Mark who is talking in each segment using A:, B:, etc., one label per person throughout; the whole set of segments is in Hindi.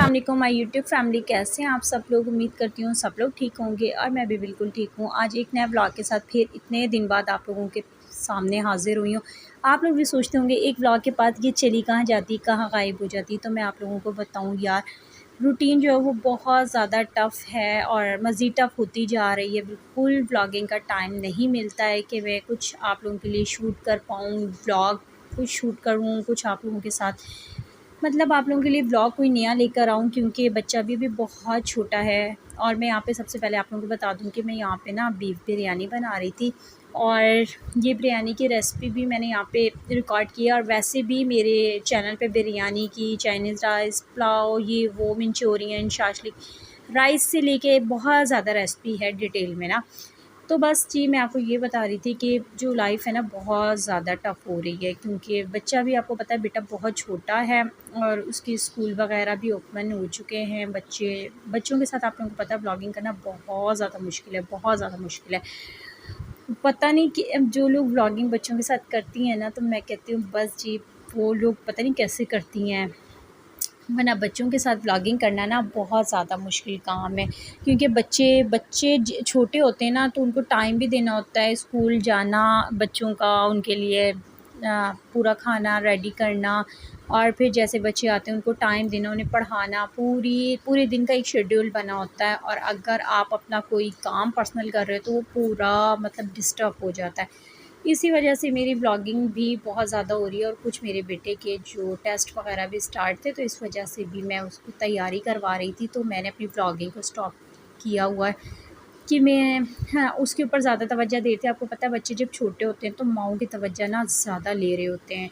A: वालेकुम माय यूट्यूब फैमिली, कैसे हैं आप सब लोग। उम्मीद करती हूँ सब लोग ठीक होंगे और मैं भी बिल्कुल ठीक हूँ। आज एक नया ब्लॉग के साथ फिर इतने दिन बाद आप लोगों के सामने हाजिर हुई हूँ। आप लोग भी सोचते होंगे एक ब्लॉग के बाद ये चली कहाँ जाती, कहाँ गायब हो जाती। तो मैं आप लोगों को बताऊँ यार, रूटीन जो है वो बहुत ज़्यादा टफ़ है और मज़ीद टफ़ होती जा रही है। बिल्कुल व्लॉगिंग का टाइम नहीं मिलता है कि मैं कुछ आप लोगों के लिए शूट कर पाऊँ, व्लॉग कुछ शूट करूँ, कुछ आप लोगों के साथ मतलब आप लोगों के लिए ब्लॉग कोई नया लेकर आऊँ, क्योंकि बच्चा भी बहुत छोटा है। और मैं यहाँ पे सबसे पहले आप लोगों को बता दूँ कि मैं यहाँ पे ना बीफ बिरयानी बना रही थी और ये बिरयानी की रेसिपी भी मैंने यहाँ पे रिकॉर्ड किया। और वैसे भी मेरे चैनल पे बिरयानी की, चाइनीज़ राइस, पुलाव, ये वो, मंचूरियन, शाशलिक, राइस से लेके बहुत ज़्यादा रेसिपी है डिटेल में ना। तो बस जी, मैं आपको ये बता रही थी कि जो लाइफ़ है ना बहुत ज़्यादा टफ़ हो रही है, क्योंकि बच्चा भी आपको पता है बेटा बहुत छोटा है और उसकी स्कूल वगैरह भी ओपन हो चुके हैं। बच्चों के साथ आप लोगों को पता है ब्लॉगिंग करना बहुत ज़्यादा मुश्किल है, बहुत ज़्यादा मुश्किल है। पता नहीं कि अब जो लोग व्लॉगिंग बच्चों के साथ करती हैं ना, तो मैं कहती हूँ बस जी, वो लोग पता नहीं कैसे करती हैं, वरना बच्चों के साथ व्लॉगिंग करना ना बहुत ज़्यादा मुश्किल काम है। क्योंकि बच्चे बच्चे छोटे होते हैं ना, तो उनको टाइम भी देना होता है, स्कूल जाना बच्चों का, उनके लिए पूरा खाना रेडी करना, और फिर जैसे बच्चे आते हैं उनको टाइम देना, उन्हें पढ़ाना, पूरे दिन का एक शेड्यूल बना होता है। और अगर आप अपना कोई काम पर्सनल कर रहे हो तो वो पूरा मतलब डिस्टर्ब हो जाता है। इसी वजह से मेरी व्लॉगिंग भी बहुत ज़्यादा हो रही है और कुछ मेरे बेटे के जो टेस्ट वगैरह भी स्टार्ट थे, तो इस वजह से भी मैं उसकी तैयारी करवा रही थी। तो मैंने अपनी व्लॉगिंग को स्टॉप किया हुआ है कि मैं हाँ, उसके ऊपर ज़्यादा तवज्जो देती हूँ। आपको पता है बच्चे जब छोटे होते हैं तो माँओं की तवज्जो ना ज़्यादा ले रहे होते हैं।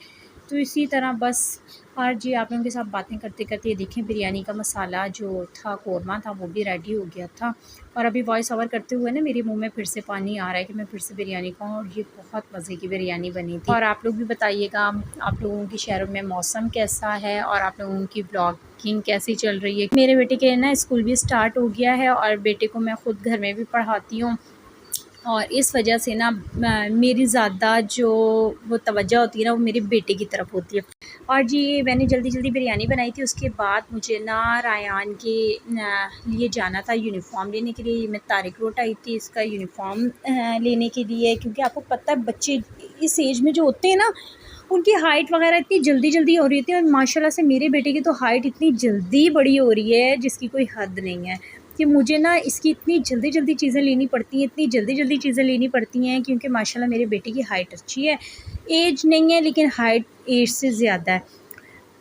A: तो इसी तरह बस। और जी, आप लोगों के साथ बातें करते-करते ये देखें, बिरयानी का मसाला जो था, कोरमा था, वो भी रेडी हो गया था। और अभी वॉइस ओवर करते हुए ना मेरे मुँह में फिर से पानी आ रहा है कि मैं फिर से बिरयानी खाऊँ, और ये बहुत मज़े की बिरयानी बनी थी। और आप लोग भी बताइएगा आप लोगों के शहरों में मौसम कैसा है और आप लोगों की व्लॉगिंग कैसी चल रही है। मेरे बेटे के ना स्कूल भी स्टार्ट हो गया है और बेटे को मैं ख़ुद घर में भी पढ़ाती हूँ, और इस वजह से ना मेरी ज़्यादा जो वो तवज्जो होती है ना, वो मेरे बेटे की तरफ होती है। और जी, मैंने जल्दी बिरयानी बनाई थी। उसके बाद मुझे ना रायान के लिए जाना था यूनिफ़ॉर्म लेने के लिए। मैं तारिक रोड आई थी इसका यूनिफ़ॉर्म लेने के लिए, क्योंकि आपको पता है बच्चे इस एज में जो होते हैं ना, उनकी हाइट वगैरह इतनी जल्दी हो रही थी। और माशाल्लाह से मेरे बेटे की तो हाइट इतनी जल्दी बड़ी हो रही है जिसकी कोई हद नहीं है, कि मुझे ना इसकी इतनी जल्दी चीज़ें लेनी पड़ती हैं, इतनी जल्दी चीज़ें लेनी पड़ती हैं, क्योंकि माशाल्लाह मेरे बेटे की हाइट अच्छी है। एज नहीं है लेकिन हाइट एज से ज़्यादा है।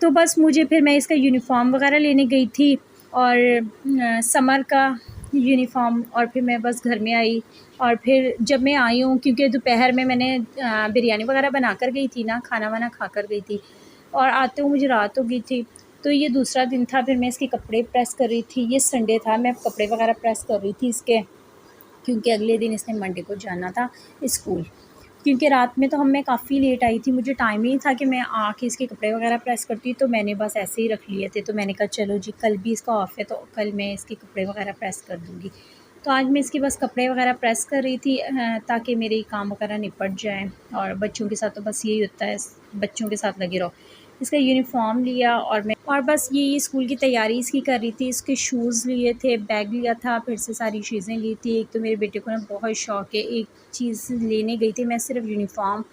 A: तो बस मुझे फिर मैं इसका यूनिफ़ॉर्म वगैरह लेने गई थी, और समर का यूनिफ़ॉर्म, और फिर मैं बस घर में आई। और फिर जब मैं आई हूँ, क्योंकि दोपहर में मैंने बिरयानी वगैरह बना कर गई थी ना, खाना वाना खा कर गई थी, और आते हुए मुझे रात हो गई थी। तो ये दूसरा दिन था, फिर मैं इसके कपड़े प्रेस कर रही थी। ये संडे था, मैं कपड़े वगैरह प्रेस कर रही थी इसके, क्योंकि अगले दिन इसने मंडे को जाना था स्कूल। क्योंकि रात में तो मैं काफ़ी लेट आई थी, मुझे टाइम ही नहीं था कि मैं आके इसके कपड़े वगैरह प्रेस करती, तो मैंने बस ऐसे ही रख लिए थे। तो मैंने कहा चलो जी, कल भी इसका ऑफ है तो कल मैं इसके कपड़े वगैरह प्रेस कर दूँगी। तो आज मैं इसके बस कपड़े वगैरह प्रेस कर रही थी, ताकि मेरे काम वगैरह निपट जाएँ। और बच्चों के साथ तो बस यही होता है, बच्चों के साथ लगे रहो। इसका यूनिफ़ॉर्म लिया और बस ये स्कूल की तैयारी इसकी कर रही थी। इसके शूज़ लिए थे, बैग लिया था, फिर से सारी चीज़ें ली थी। एक तो मेरे बेटे को ना बहुत शौक़ है, एक चीज़ लेने गई थी मैं, सिर्फ़ यूनिफ़ॉर्म,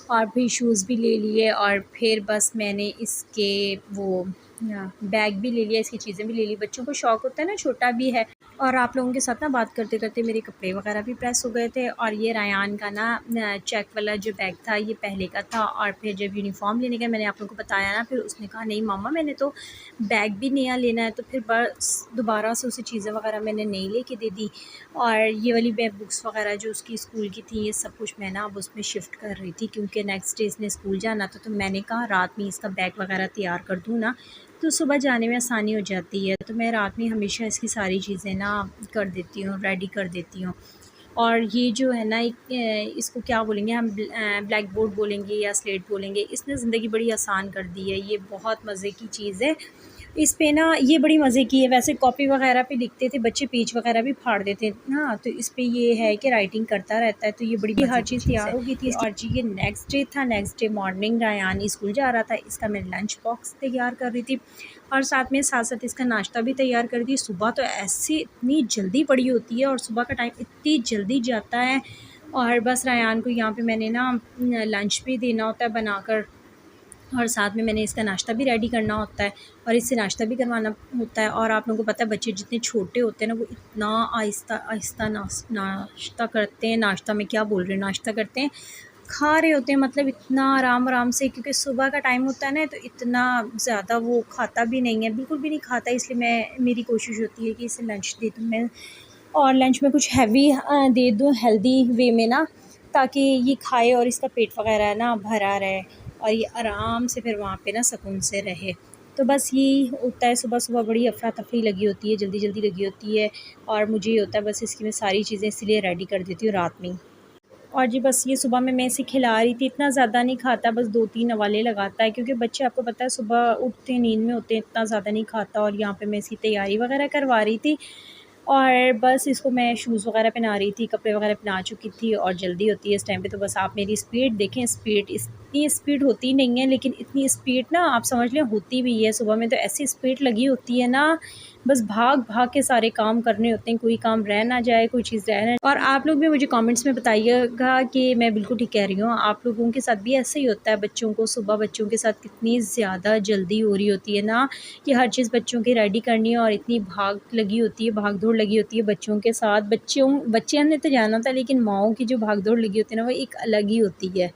A: और फिर शूज़ भी ले लिए, और फिर बस मैंने इसके वो बैग भी ले लिया, इसकी चीज़ें भी ले ली। बच्चों को शौक़ होता है ना, छोटा भी है। और आप लोगों के साथ ना बात करते मेरे कपड़े वगैरह भी प्रेस हो गए थे। और ये रायान का ना चेक वाला जो बैग था, ये पहले का था। और फिर जब यूनिफ़ॉर्म लेने गए, मैंने आप लोगों को बताया ना, फिर उसने कहा नहीं मामा, मैंने तो बैग भी नया लेना है। तो फिर बस दोबारा से उसे चीज़ें वगैरह मैंने नई लेके दे दी। और ये वाली बुक्स वगैरह जो उसकी स्कूल की थी, ये सब कुछ मैं ना अब उसमें शिफ्ट कर रही थी, क्योंकि नेक्स्ट डे इसने स्कूल जाना था। तो मैंने कहा रात में इसका बैग वगैरह तैयार कर दूँ ना, तो सुबह जाने में आसानी हो जाती है। तो मैं रात में हमेशा इसकी सारी चीज़ें ना कर देती हूँ, रेडी कर देती हूँ। और ये जो है ना, इसको क्या बोलेंगे हम, ब्लैक बोर्ड बोलेंगे या स्लेट बोलेंगे, इसने ज़िंदगी बड़ी आसान कर दी है। ये बहुत मज़े की चीज़ है। इस पे ना ये बड़ी मज़े की है। वैसे कॉपी वगैरह पे लिखते थे बच्चे, पेज वगैरह भी फाड़ देते ना, तो इस पे ये है कि राइटिंग करता रहता है, तो ये बड़ी हर चीज़ तैयार हो गई थी। और जी ये नेक्स्ट डे था। Next day morning Rayan school जा रहा था, इसका मैं लंच बॉक्स तैयार कर रही थी और साथ-साथ इसका नाश्ता भी तैयार कर दी। सुबह तो ऐसे इतनी जल्दी पड़ी होती है और सुबह का टाइम इतनी जल्दी जाता है। और बस रायान को यहाँ पे मैंने ना लंच भी देना होता है बनाकर, और साथ में मैंने इसका नाश्ता भी रेडी करना होता है और इससे नाश्ता भी करवाना होता है। और आप लोगों को पता है बच्चे जितने छोटे होते हैं ना, वो इतना आहिस्ता नाश्ता करते हैं। नाश्ता में क्या बोल रहे हैं, नाश्ता करते हैं, खा रहे होते हैं, मतलब इतना आराम आराम से, क्योंकि सुबह का टाइम होता है ना, तो इतना ज़्यादा वो खाता भी नहीं है, बिल्कुल भी नहीं खाता। इसलिए मेरी कोशिश होती है कि इसे लंच दे दूँ मैं, और लंच में कुछ हैवी दे दूँ हेल्दी वे में ना, ताकि ये खाए और इसका पेट वगैरह ना भरा रहे और ये आराम से फिर वहाँ पे ना सुकून से रहे। तो बस यही होता है, सुबह-सुबह बड़ी अफ़रा-तफ़री लगी होती है, जल्दी-जल्दी लगी होती है और मुझे ये होता है बस इसकी मैं सारी चीज़ें इसलिए रेडी कर देती हूँ रात में ही। और जी बस ये सुबह में मैं इसे खिला रही थी, इतना ज़्यादा नहीं खाता, बस 2-3 नवाले लगाता है, क्योंकि बच्चे आपको पता है सुबह उठते हैं, नींद में होते हैं, इतना ज़्यादा नहीं खाता। और यहाँ पे मैं इसकी तैयारी वगैरह करवा रही थी और बस इसको मैं शूज़ वगैरह पहना रही थी, कपड़े वगैरह पहना चुकी थी और जल्दी होती है इस टाइम पे। तो बस आप मेरी स्पीड देखें, स्पीड इतनी स्पीड होती नहीं है, लेकिन इतनी स्पीड ना आप समझ लें होती भी है। सुबह में तो ऐसी स्पीड लगी होती है ना, बस भाग-भाग के सारे काम करने होते हैं, कोई काम रह ना जाए, कोई चीज़ रह ना। और आप लोग भी मुझे कमेंट्स में बताइएगा कि मैं बिल्कुल ठीक कह रही हूँ, आप लोगों के साथ भी ऐसा ही होता है? बच्चों को सुबह बच्चों के साथ कितनी ज़्यादा जल्दी हो रही होती है ना, कि हर चीज़ बच्चों की रेडी करनी है और इतनी भाग लगी होती है, भाग-दौड़ लगी होती है बच्चों के साथ। बच्चे ने तो जाना था, लेकिन माँओं की जो भाग-दौड़ लगी होती है ना, वो एक अलग ही होती है।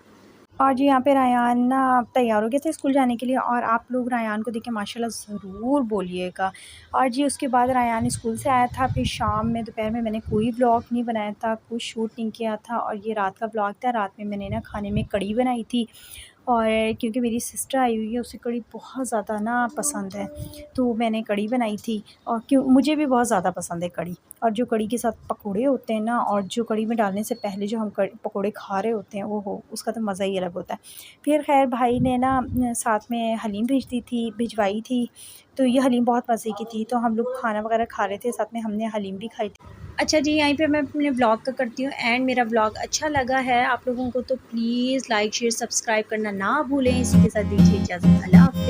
A: और जी यहाँ पे रायान ना तैयार हो गए थे स्कूल जाने के लिए, और आप लोग रायान को देख के माशाल्लाह ज़रूर बोलिएगा। और जी उसके बाद रायान स्कूल से आया था, फिर शाम में दोपहर में मैंने कोई व्लॉग नहीं बनाया था, कोई शूट नहीं किया था, और ये रात का व्लॉग था। रात में मैंने ना खाने में कढ़ी बनाई थी, और क्योंकि मेरी सिस्टर आई हुई है, उसे कढ़ी बहुत ज़्यादा ना पसंद है, तो मैंने कढ़ी बनाई थी। और क्यों, मुझे भी बहुत ज़्यादा पसंद है कढ़ी। और जो कढ़ी के साथ पकोड़े होते हैं ना, और जो कढ़ी में डालने से पहले जो हम पकोड़े खा रहे होते हैं, ओहो उसका तो मज़ा ही अलग होता है। फिर खैर भाई ने ना साथ में हलीम भिजवाई थी, तो ये हलीम बहुत मज़े की थी। तो हम लोग खाना वगैरह खा रहे थे, साथ में हमने हलीम भी खाई थी। अच्छा जी, यहीं पे मैं अपने व्लॉग का करती हूँ एंड। मेरा व्लॉग अच्छा लगा है आप लोगों को तो प्लीज़ लाइक, शेयर, सब्सक्राइब करना ना भूलें। इसी के साथ दीजिए इजाज़त। अल्लाह हाफ़िज़।